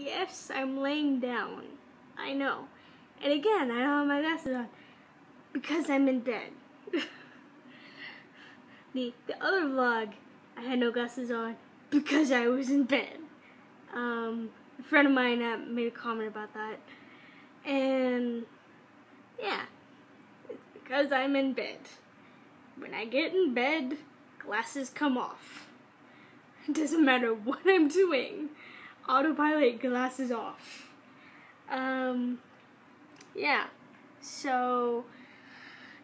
Yes, I'm laying down. I know. And again, I don't have my glasses on because I'm in bed. The other vlog, I had no glasses on because I was in bed. A friend of mine made a comment about that. And yeah, it's because I'm in bed. When I get in bed, glasses come off. It doesn't matter what I'm doing. Autopilot, glasses off. Yeah. So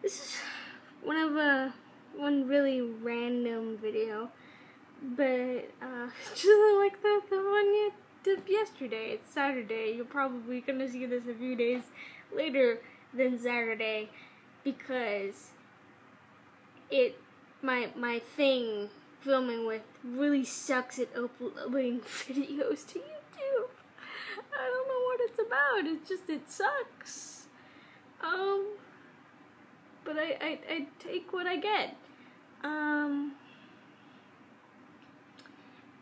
this is one really random video, but just like the one you did yesterday. It's Saturday. You're probably gonna see this a few days later than Saturday because my thing filming with really sucks at uploading videos to YouTube. I don't know what it's about. It sucks. But I take what I get.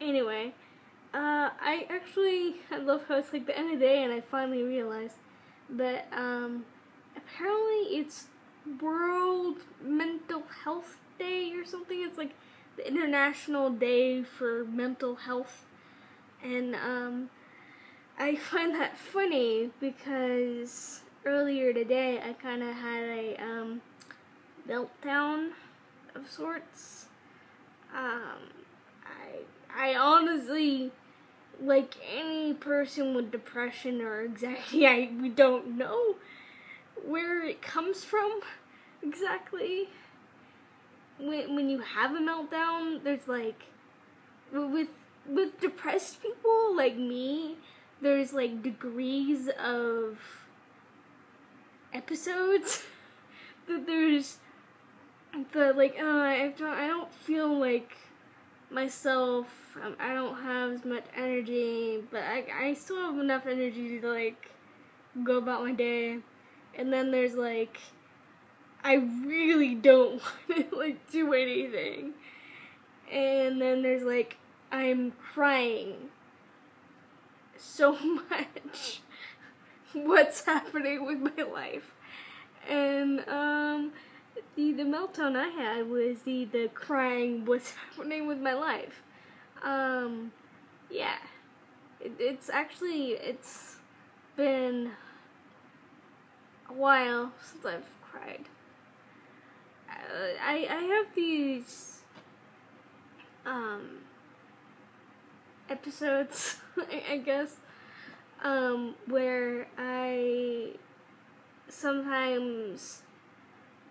Anyway, I love how it's like the end of the day and I finally realized that, apparently it's World Mental Health Day or something. It's like the International Day for Mental Health. And, I find that funny because earlier today I kind of had a, meltdown of sorts. I honestly, like any person with depression or anxiety, we don't know where it comes from exactly. When you have a meltdown, there's like, with depressed people like me, there's like degrees of episodes. That there's the like, I don't feel like myself. I don't have as much energy, but I still have enough energy to like go about my day. And then there's like, I really don't want to like do anything. And then there's like, I'm crying so much. What's happening with my life? And the meltdown I had was the crying, what's happening with my life. Yeah. It's been a while since I've cried. I have these episodes, I guess, where I sometimes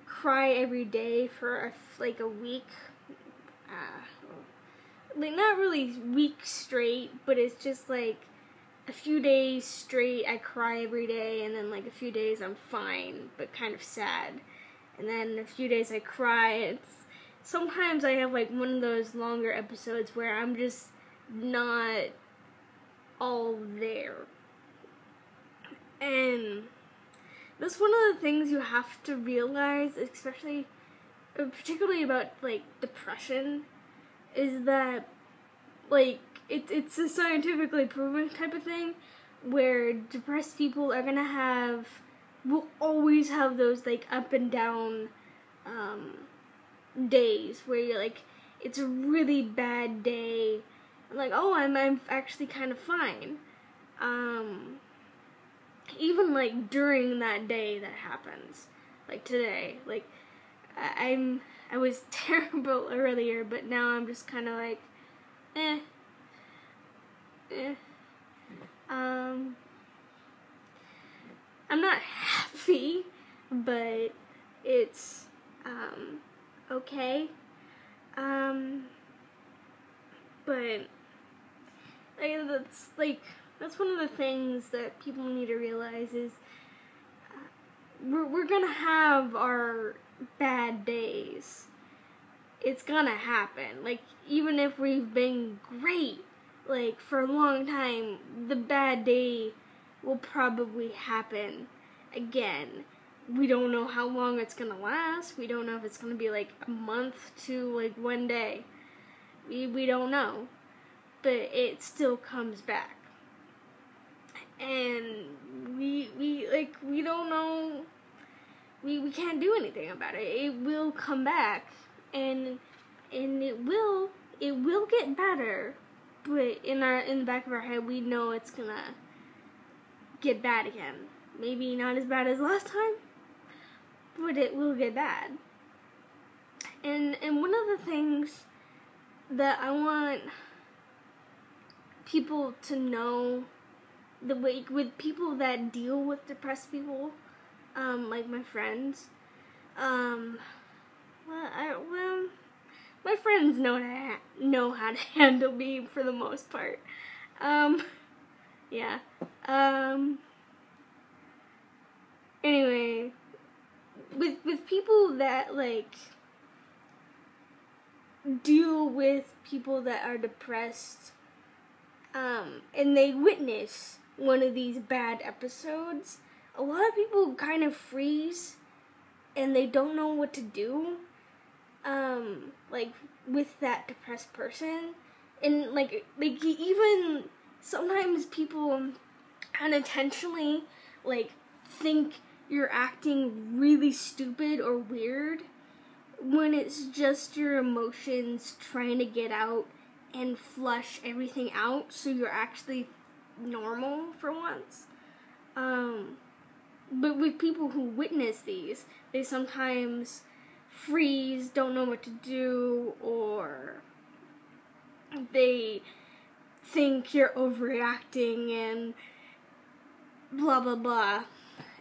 cry every day for like a week. Like not really weeks straight, but it's just like a few days straight I cry every day, and then like a few days I'm fine but kind of sad, and then a few days I cry. Sometimes I have like one of those longer episodes where I'm just not all there. And that's one of the things you have to realize, particularly about like depression, is that like it's a scientifically proven type of thing where depressed people will always have those like up and down days where you're like, it's a really bad day, like, oh, I'm actually kind of fine. Even like during that day that happens, like today, like I was terrible earlier, but now I'm just kind of like, I'm not happy, but it's okay. But that's one of the things that people need to realize is we're gonna have our bad days. It's gonna happen. Like, even if we've been great, like, for a long time, the bad day will probably happen again. We don't know how long it's gonna last. We don't know if it's gonna be like a month to like one day. We don't know. But it still comes back. and we don't know, we can't do anything about it. It will come back, and it will get better, but in the back of our head we know it's gonna get bad again. Maybe not as bad as last time, but it will get bad. And one of the things that I want people to know, the way with people that deal with depressed people, like my friends, my friends know how to handle me for the most part. Yeah. Anyway, with people that like deal with people that are depressed, and they witness one of these bad episodes, a lot of people kind of freeze and they don't know what to do, like with that depressed person. And like even sometimes people unintentionally like think you're acting really stupid or weird when it's just your emotions trying to get out and flush everything out so you're actually normal for once. But with people who witness these, they sometimes freeze, don't know what to do, or they think you're overreacting and blah blah blah.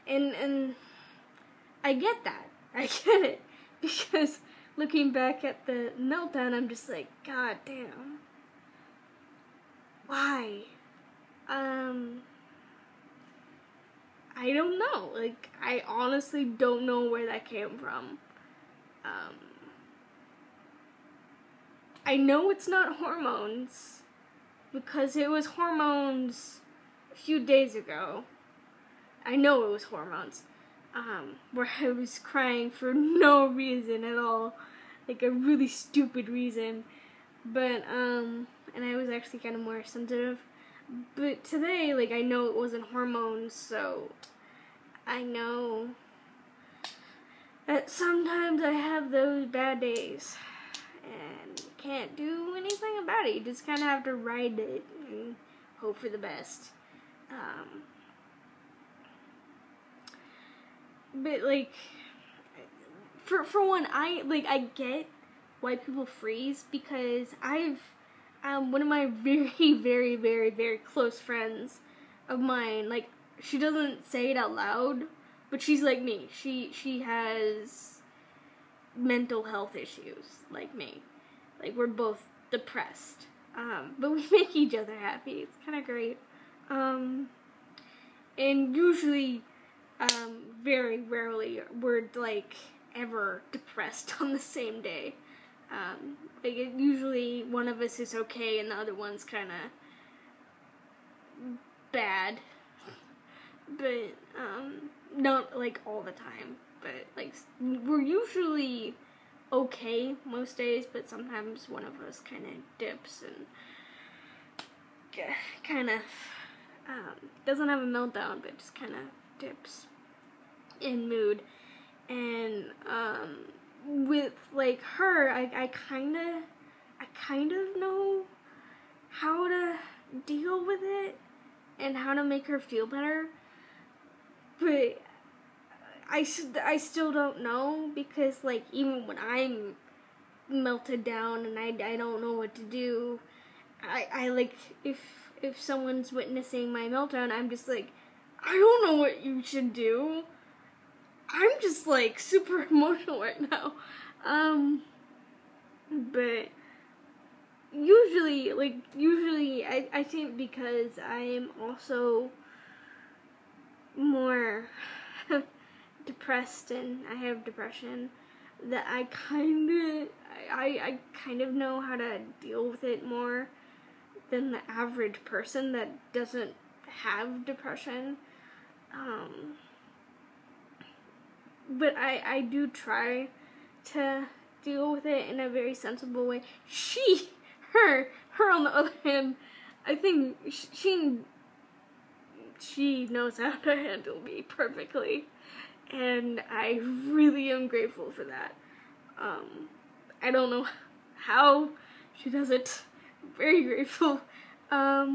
And I get that. I get it. Because looking back at the meltdown, I'm just like, God damn. Why? I don't know. Like, I honestly don't know where that came from. I know it's not hormones, because it was hormones a few days ago. I know it was hormones. Where I was crying for no reason at all, like a really stupid reason, but, and I was actually kind of more sensitive, but today, like, I know it wasn't hormones, so I know that sometimes I have those bad days, and can't do anything about it. You just kind of have to ride it and hope for the best. But like, for one, I get why people freeze, because I've one of my very, very, very, very close friends of mine, like, she doesn't say it out loud, but she's like me. She has mental health issues like me. Like, we're both depressed. But we make each other happy. It's kind of great. And usually, very rarely we're like ever depressed on the same day. Like, usually one of us is okay and the other one's kind of bad, but not like all the time. But like, we're usually okay most days, but sometimes one of us kind of dips and kind of doesn't have a meltdown, but just kind of dips in mood. And with like her, I kind of know how to deal with it and how to make her feel better, but I still don't know, because like, even when I'm melted down and I don't know what to do, I like, if someone's witnessing my meltdown, I'm just like, I don't know what you should do. I'm just like super emotional right now. But usually I think because I'm also more depressed and I have depression, that I kind of know how to deal with it more than the average person that doesn't have depression. But I do try to deal with it in a very sensible way. Her on the other hand, I think she she knows how to handle me perfectly, and I really am grateful for that. I don't know how she does it. Very grateful. But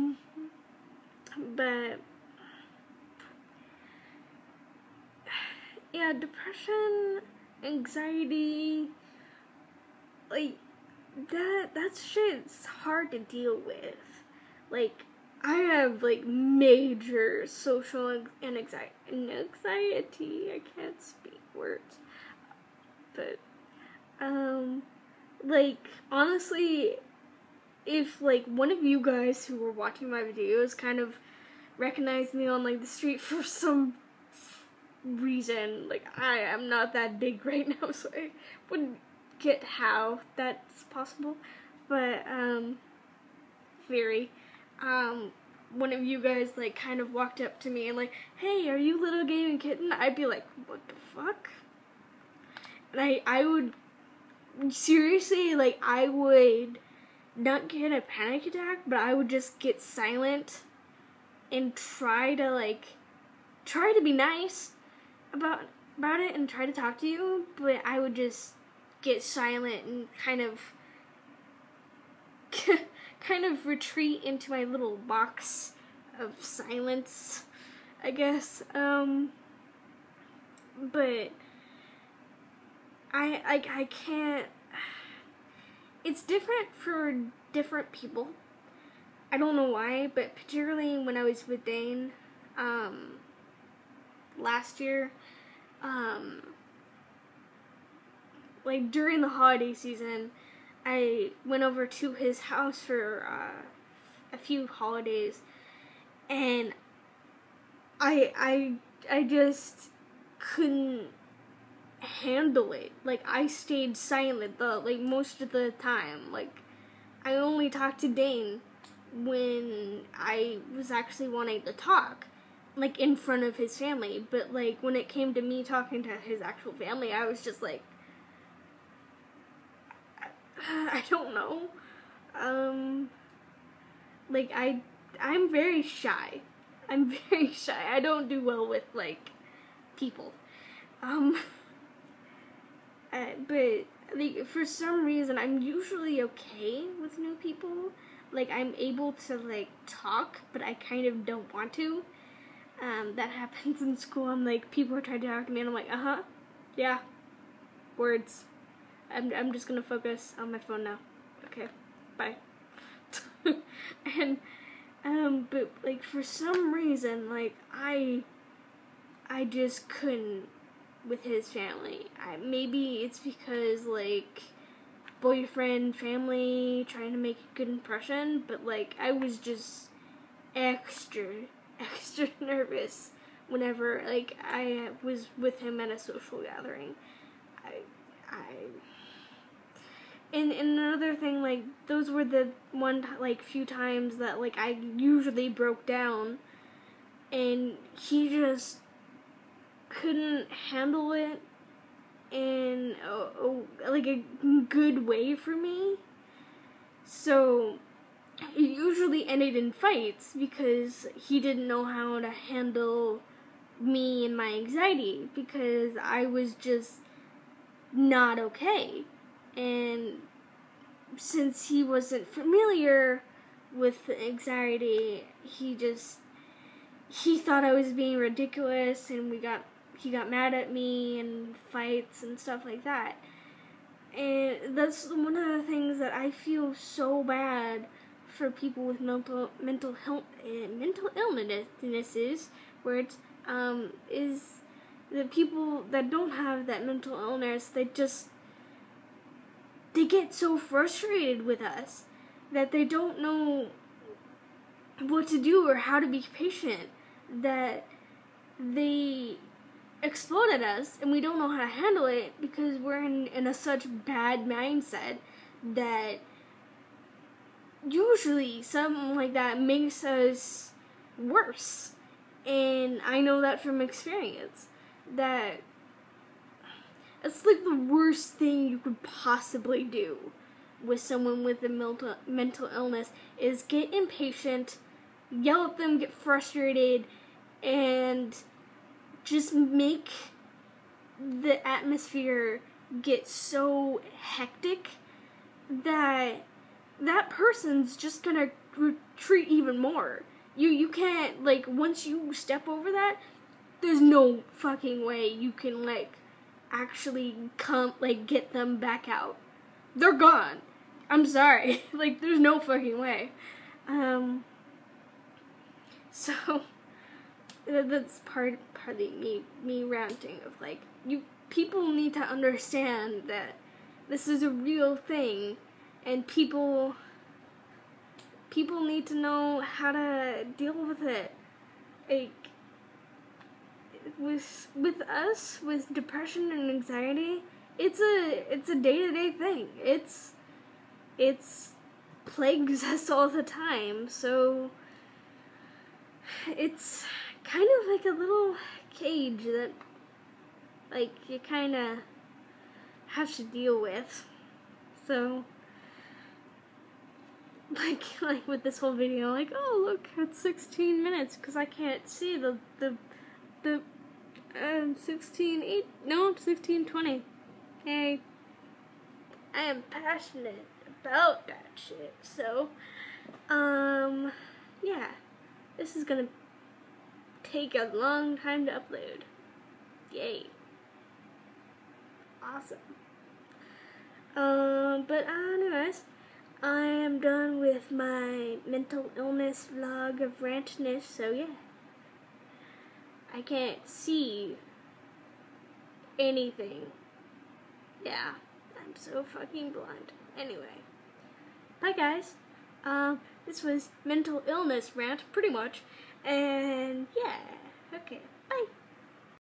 yeah, depression, anxiety, like that shit's hard to deal with. Like, I have like major social anxiety. I can't speak words. But like, honestly, if like one of you guys who were watching my videos kind of recognized me on like the street for some reason, like, I am not that big right now, so I wouldn't get how that's possible. But very one of you guys like kind of walked up to me and like, hey, are you Little Gaming Kitten? I'd be like, what the fuck? And I would seriously, like, I would not get a panic attack, but I would just get silent and try to be nice about it and try to talk to you, but I would just get silent and kind of retreat into my little box of silence, I guess. But I can't. It's different for different people. I don't know why, but particularly when I was with Dane, last year, like during the holiday season, I went over to his house for a few holidays, and I just couldn't handle it. Like, I stayed silent most of the time. Like, I only talked to Dane when I was actually wanting to talk, like, in front of his family. But like, when it came to me talking to his actual family, I was just like, I don't know. Like, I'm very shy. I'm very shy. I don't do well with, like, people. But like, for some reason, I'm usually okay with new people. Like, I'm able to like talk, but I kind of don't want to. That happens in school. I'm like, people are trying to talk to me, and I'm like, yeah, words. I'm just gonna focus on my phone now. Okay, bye. And but like, for some reason, like, I just couldn't with his family. Maybe it's because, like, boyfriend, family, trying to make a good impression, but like, I was just extra nervous whenever like I was with him at a social gathering. And another thing, like, those were the few times that like I usually broke down, and he just couldn't handle it in a good way for me. So it usually ended in fights because he didn't know how to handle me and my anxiety, because I was just not okay. And since he wasn't familiar with anxiety, he thought I was being ridiculous, and he got mad at me and fights and stuff like that. And that's one of the things that I feel so bad for people with mental illnesses, where it's is the people that don't have that mental illness, they get so frustrated with us that they don't know what to do or how to be patient, that they explode at us, and we don't know how to handle it because we're in a such bad mindset that usually something like that makes us worse. And I know that from experience, that it's like the worst thing you could possibly do with someone with a mental illness is get impatient, yell at them, get frustrated, and just make the atmosphere get so hectic that that person's just gonna retreat even more. You can't, like, once you step over that, there's no fucking way you can, like, actually get them back out. They're gone. I'm sorry. Like, there's no fucking way. So that's partly me ranting of, like, people need to understand that this is a real thing, and people need to know how to deal with it. Like, with us, with depression and anxiety, it's a day-to-day thing. It's plagues us all the time, so it's kind of like a little cage that, like, you kind of have to deal with. So, like with this whole video, like, oh look, it's 16 minutes because I can't see the 16:20. Hey, I am passionate about that shit. So, yeah, this is gonna take a long time to upload. Yay. Awesome. But anyways, I am done with my mental illness vlog of rantness, so yeah. I can't see anything. Yeah, I'm so fucking blind. Anyway, bye guys. This was mental illness rant, pretty much, and yeah, okay.